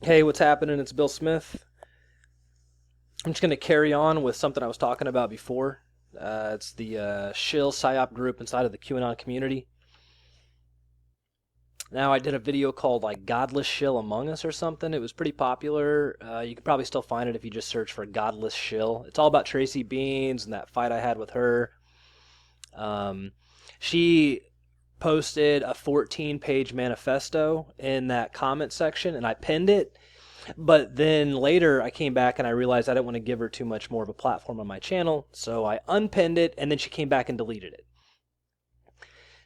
Hey, what's happening? It's Bill Smith. I'm just going to carry on with something I was talking about before. It's the shill psyop group inside of the QAnon community. Now, I did a video called like Godless Shill Among Us or something. It was pretty popular. You could probably still find it if you just search for Godless Shill. It's all about TracyBeanz and that fight I had with her. Um, she posted a 14-page manifesto in that comment section, and I pinned it. But then later I came back and I realized I didn't want to give her too much more of a platform on my channel, so I unpinned it and then she came back and deleted it.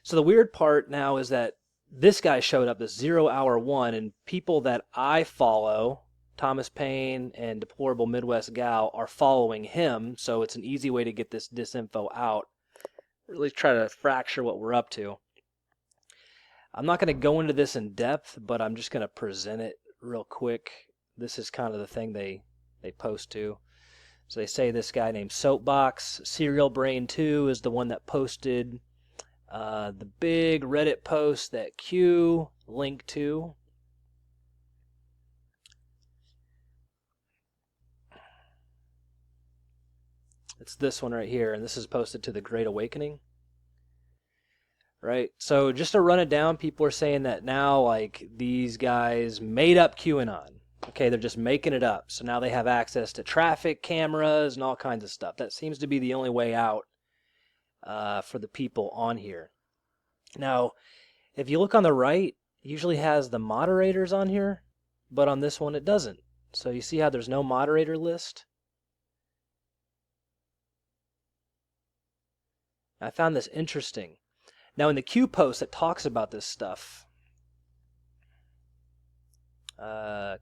So the weird part now is that this guy showed up, this 0 Hour 1, and people that I follow, Thomas Paine and Deplorable Midwest Gal, are following him, so it's an easy way to get this disinfo out. Really try to fracture what we're up to. I'm not going to go into this in depth, but I'm just going to present it real quick. This is kind of the thing they post to. So they say this guy named Soapbox, Serial Brain 2 is the one that posted the big Reddit post that Q linked to. It's this one right here, and this is posted to the Great Awakening. Right? So just to run it down, people are saying that now, like, these guys made up QAnon. Okay, they're just making it up. So now they have access to traffic cameras and all kinds of stuff. That seems to be the only way out for the people on here. Now, if you look on the right, it usually has the moderators on here, but on this one it doesn't. So you see how there's no moderator list? I found this interesting. Now in the Q post that talks about this stuff,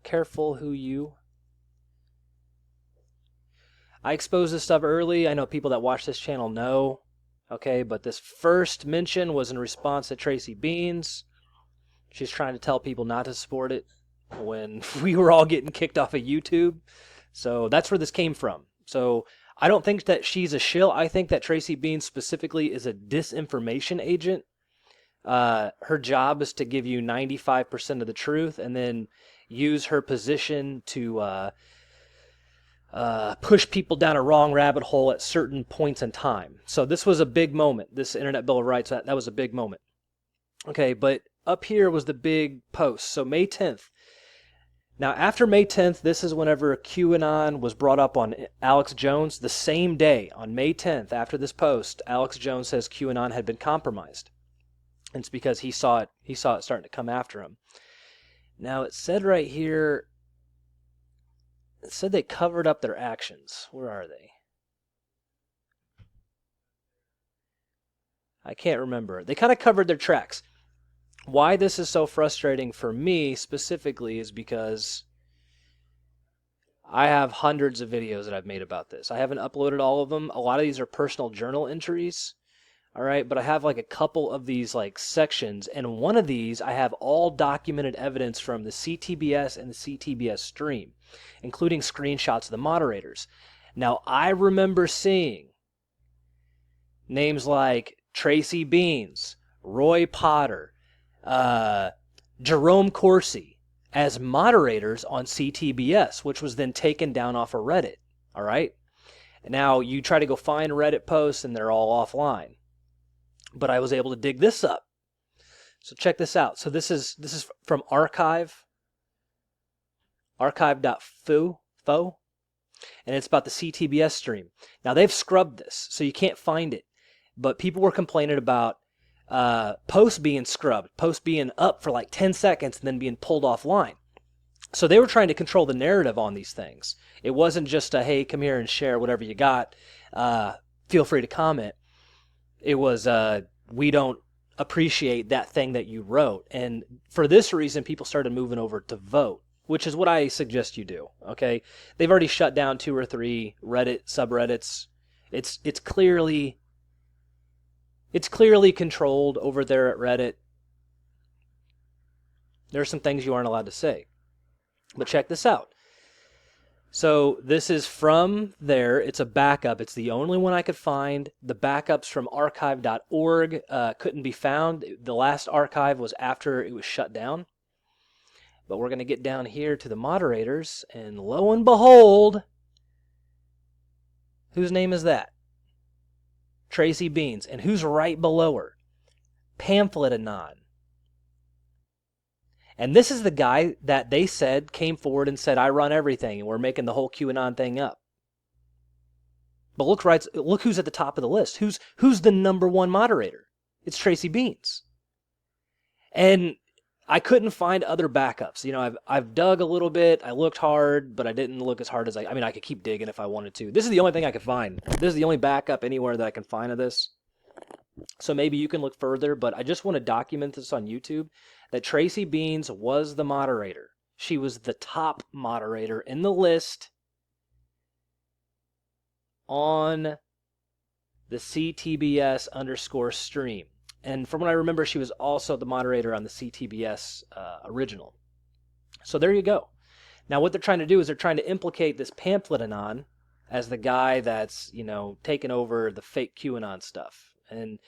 careful who you... I exposed this stuff early. I know people that watch this channel know. Okay, but this first mention was in response to TracyBeanz. She's trying to tell people not to support it when we were all getting kicked off of YouTube. So that's where this came from. So I don't think that she's a shill. I think that TracyBeanz specifically is a disinformation agent. Her job is to give you 95% of the truth and then use her position to push people down a wrong rabbit hole at certain points in time. So this was a big moment. This Internet Bill of Rights, that was a big moment. Okay, but up here was the big post. So May 10th. Now, after May 10th, this is whenever QAnon was brought up on Alex Jones. The same day, on May 10th, after this post, Alex Jones says QAnon had been compromised. And it's because he saw it starting to come after him. Now, it said right here, it said they covered up their actions. Where are they? I can't remember. They kind of covered their tracks. Why this is so frustrating for me specifically is because I have hundreds of videos that I've made about this. I haven't uploaded all of them. A lot of these are personal journal entries. All right, but I have like a couple of these like sections, and one of these I have all documented evidence from the CTBS and the CTBS stream, including screenshots of the moderators. Now, I remember seeing names like TracyBeanz, Roy Potter, Jerome Corsi as moderators on CTBS, which was then taken down off of Reddit. All right. Now you try to go find Reddit posts and they're all offline. But I was able to dig this up. So check this out. So this is from archive.fo, and it's about the CTBS stream. Now they've scrubbed this, so you can't find it. But people were complaining about posts being scrubbed, posts being up for like 10 seconds and then being pulled offline. So they were trying to control the narrative on these things. It wasn't just a, hey, come here and share whatever you got. Feel free to comment. It was, we don't appreciate that thing that you wrote. And for this reason, people started moving over to vote, which is what I suggest you do. Okay. They've already shut down 2 or 3 Reddit subreddits. It's clearly controlled over there at Reddit. There are some things you aren't allowed to say. But check this out. So this is from there. It's a backup. It's the only one I could find. The backups from archive.org couldn't be found. The last archive was after it was shut down. But we're going to get down here to the moderators, and lo and behold, whose name is that? TracyBeanz. And who's right below her? PamphletAnon. And this is the guy that they said came forward and said, I run everything, and we're making the whole QAnon thing up. But look who's at the top of the list. Who's the number one moderator? It's TracyBeanz. And I couldn't find other backups. You know, I've dug a little bit. I looked hard, but I didn't look as hard as I mean, I could keep digging if I wanted to. This is the only thing I could find. This is the only backup anywhere that I can find of this. So maybe you can look further, but I just want to document this on YouTube that TracyBeanz was the moderator. She was the top moderator in the list on the CTBS_stream. And from what I remember, she was also the moderator on the CTBS original. So there you go. Now what they're trying to do is they're trying to implicate this PamphletAnon as the guy that's, you know, taking over the fake QAnon stuff. And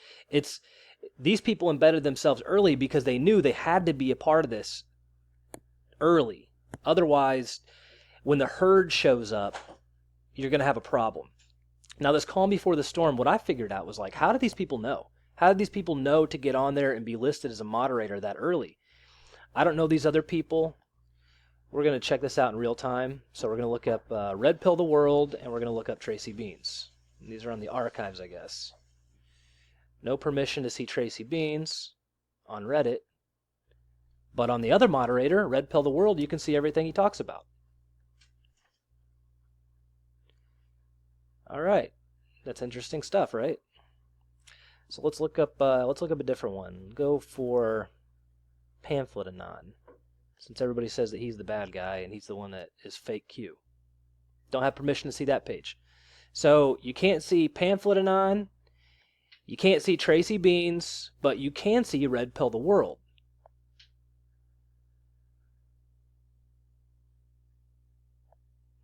these people embedded themselves early because they knew they had to be a part of this early. Otherwise, when the herd shows up, you're going to have a problem. Now, this calm before the storm, what I figured out was like, how did these people know? How did these people know to get on there and be listed as a moderator that early? I don't know these other people. We're going to check this out in real time. So we're going to look up Red Pill the World, and we're going to look up TracyBeanz. These are on the archives, I guess. No permission to see TracyBeanz on Reddit. But on the other moderator, Red Pill the World, you can see everything he talks about. All right. That's interesting stuff, right? So let's look up a different one. Go for PamphletAnon, since everybody says that he's the bad guy and he's the one that is fake Q. Don't have permission to see that page. So you can't see PamphletAnon, you can't see TracyBeanz, but you can see Red Pill the World.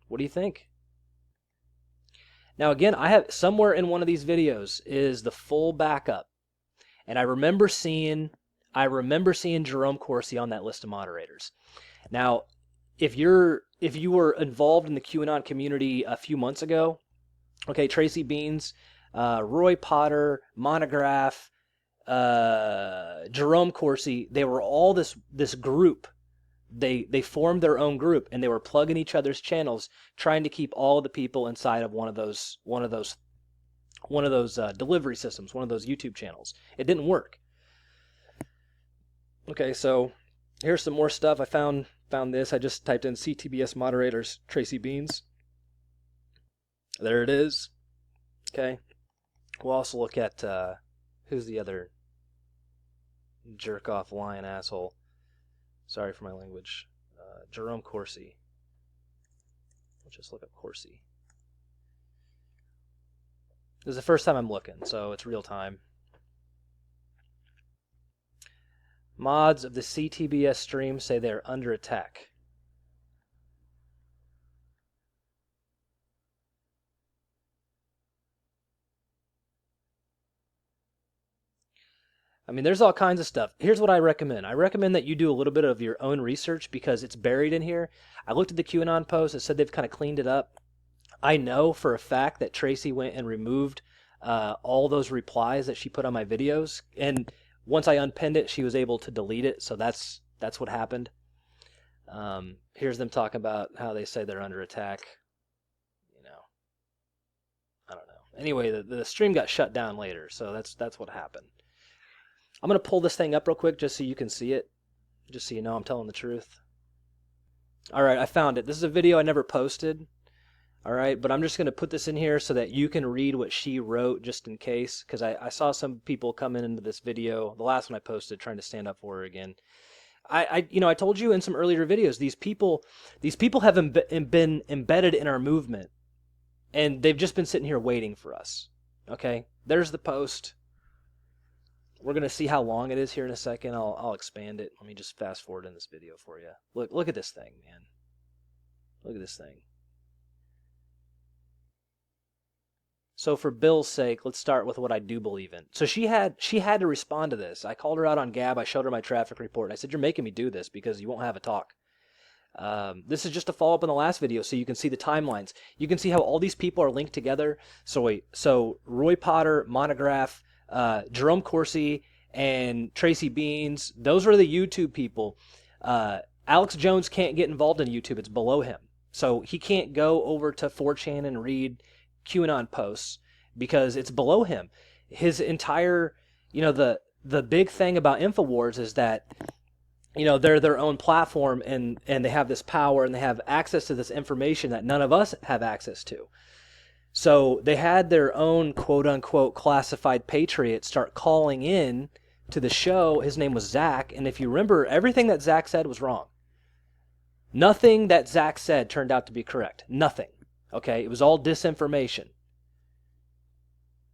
What do you think? Now again, I have somewhere in one of these videos is the full backup, and I remember seeing Jerome Corsi on that list of moderators. Now, if you were involved in the QAnon community a few months ago, okay, TracyBeanz, Roy Potter, Monograph, Jerome Corsi, they were all this group. They formed their own group, and they were plugging each other's channels, trying to keep all of the people inside of one of those delivery systems, one of those YouTube channels. It didn't work. Okay, so here's some more stuff. I found this. I just typed in CTBS moderators TracyBeanz. There it is. Okay. We'll also look at who's the other jerk off lion asshole. Sorry for my language. Jerome Corsi. Let's just look up Corsi. This is the first time I'm looking, so it's real time. Mods of the CTBS stream say they're under attack. I mean, there's all kinds of stuff. Here's what I recommend. I recommend that you do a little bit of your own research because it's buried in here. I looked at the QAnon post. It said they've kind of cleaned it up. I know for a fact that Tracy went and removed all those replies that she put on my videos. And once I unpinned it, she was able to delete it. So that's what happened. Here's them talking about how they say they're under attack. You know, I don't know. Anyway, the stream got shut down later. So that's what happened. I'm going to pull this thing up real quick just so you can see it. Just so you know I'm telling the truth. All right, I found it. This is a video I never posted. All right, but I'm just going to put this in here so that you can read what she wrote just in case. Because I saw some people come into this video, the last one I posted, trying to stand up for her again. I told you in some earlier videos, these people have been embedded in our movement. And they've just been sitting here waiting for us. Okay, there's the post. We're going to see how long it is here in a second. I'll expand it. Let me just fast forward in this video for you. Look at this thing, man. Look at this thing. So for Bill's sake, let's start with what I do believe in. So she had to respond to this. I called her out on Gab. I showed her my traffic report. And I said, you're making me do this because you won't have a talk. This is just a follow-up on the last video, so you can see the timelines. You can see how all these people are linked together. So Roy Potter, Monograph, Jerome Corsi, and TracyBeanz, those are the YouTube people. Alex Jones can't get involved in YouTube. It's below him. So he can't go over to 4chan and read QAnon posts because it's below him. His entire, the big thing about InfoWars is that, they're their own platform and they have this power and they have access to this information that none of us have access to. So they had their own quote unquote classified patriot start calling in to the show. His name was Zach. And if you remember, everything that Zach said was wrong. Nothing that Zach said turned out to be correct. Nothing. Okay. It was all disinformation.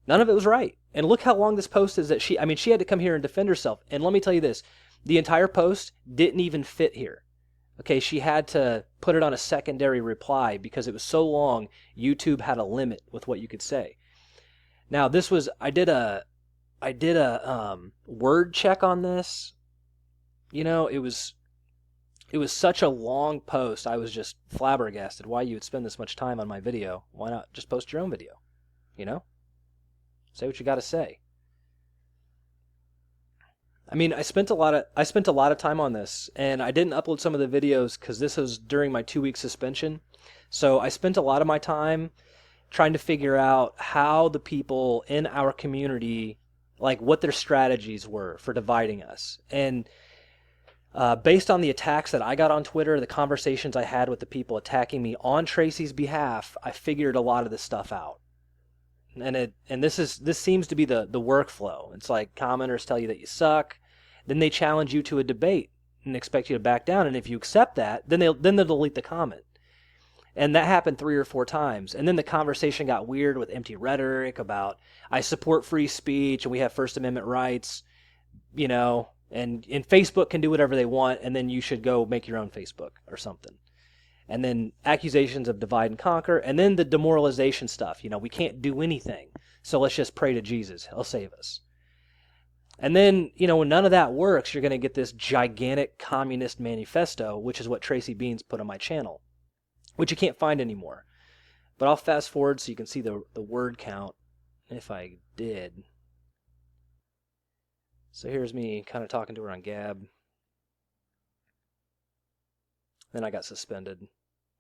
None of it was right. And look how long this post is that she had to come here and defend herself. And let me tell you this. The entire post didn't even fit here. Okay, she had to put it on a secondary reply because it was so long, YouTube had a limit with what you could say. Now, I did a word check on this. It was such a long post. I was just flabbergasted why you would spend this much time on my video. Why not just post your own video? Say what you got to say. I spent a lot of time on this, and I didn't upload some of the videos because this was during my 2-week suspension. So I spent a lot of my time trying to figure out how the people in our community, like what their strategies were for dividing us. And based on the attacks that I got on Twitter, the conversations I had with the people attacking me on Tracy's behalf, I figured a lot of this stuff out. And this seems to be the workflow. It's like commenters tell you that you suck, then they challenge you to a debate and expect you to back down. And if you accept that, then they'll delete the comment. And that happened 3 or 4 times. And then the conversation got weird with empty rhetoric about I support free speech and we have First Amendment rights, and Facebook can do whatever they want, and then you should go make your own Facebook or something. And then accusations of divide and conquer, and then the demoralization stuff. We can't do anything, so let's just pray to Jesus. He'll save us. And then, when none of that works, you're going to get this gigantic communist manifesto, which is what TracyBeanz put on my channel, which you can't find anymore. But I'll fast forward so you can see the word count, if I did. So here's me kind of talking to her on Gab. Then I got suspended.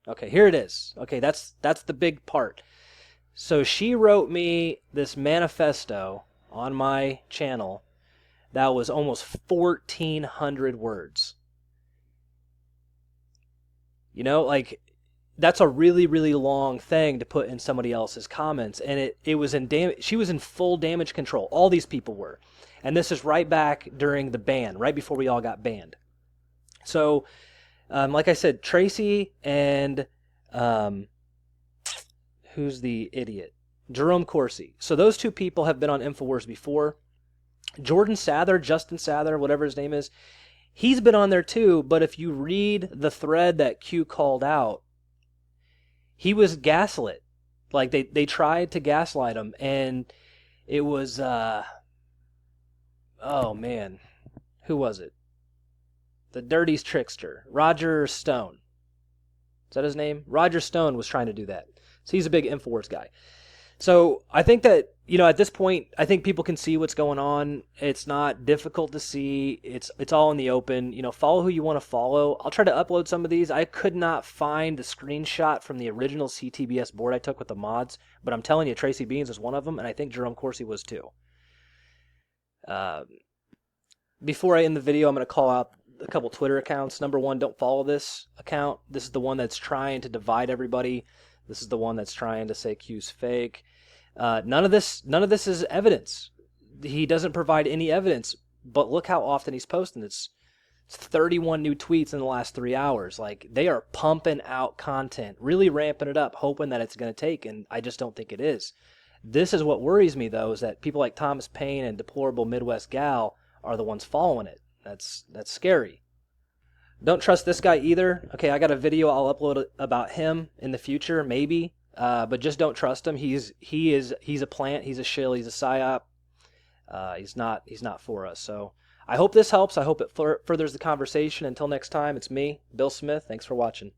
Okay, here it is. Okay, that's the big part. So she wrote me this manifesto on my channel that was almost 1,400 words. That's a really, really long thing to put in somebody else's comments. And she was in full damage control. All these people were. And this is right back during the ban, right before we all got banned. So like I said, Tracy and who's the idiot? Jerome Corsi. So those two people have been on InfoWars before. Justin Sather, whatever his name is, he's been on there too, but if you read the thread that Q called out, he was gaslit. Like they tried to gaslight him, and it was oh man, who was it? The dirtiest trickster, Roger Stone. Is that his name? Roger Stone was trying to do that. So he's a big InfoWars guy. So I think that, at this point, I think people can see what's going on. It's not difficult to see. It's all in the open. Follow who you want to follow. I'll try to upload some of these. I could not find the screenshot from the original CTBS board I took with the mods, but I'm telling you, TracyBeanz was one of them, and I think Jerome Corsi was too. Before I end the video, I'm going to call out a couple Twitter accounts. Number one, don't follow this account. This is the one that's trying to divide everybody. This is the one that's trying to say Q's fake. None of this is evidence. He doesn't provide any evidence, but look how often he's posting. It's 31 new tweets in the last 3 hours. Like, they are pumping out content, really ramping it up, hoping that it's going to take, and I just don't think it is. This is what worries me, though, is that people like Thomas Paine and Deplorable Midwest Gal are the ones following it. That's scary. Don't trust this guy either. Okay, I got a video I'll upload about him in the future, maybe. But just don't trust him. He's a plant. He's a shill. He's a psyop. He's not for us. So I hope this helps. I hope it furthers the conversation. Until next time, it's me, Bill Smith. Thanks for watching.